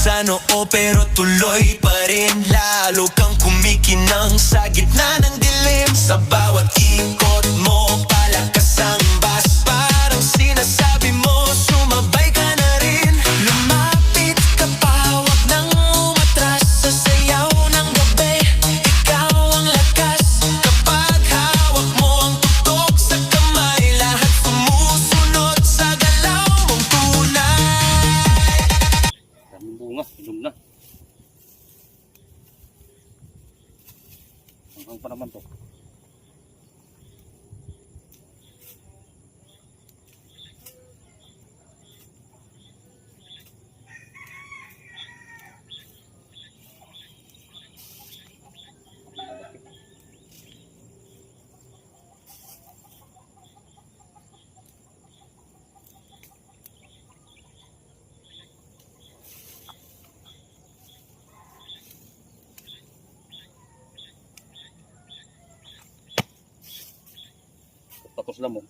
sa noo pero tuloy pa rin. Lalo kang kumikinang sa gitna ng dilim. Sa bawat ikot mo palakas ang bas. Parang sinasabi mo sumabay ka na rin. Lumapit ka pa, wag nang umatras. Sa sayaw ng gabi, ikaw ang lakas. Kapag hawak mo ang tutok sa kamay, lahat sumusunod sa galaw mong tunay. Daming bunga, inom na. Hanggang pa naman to. Tapos lang mo.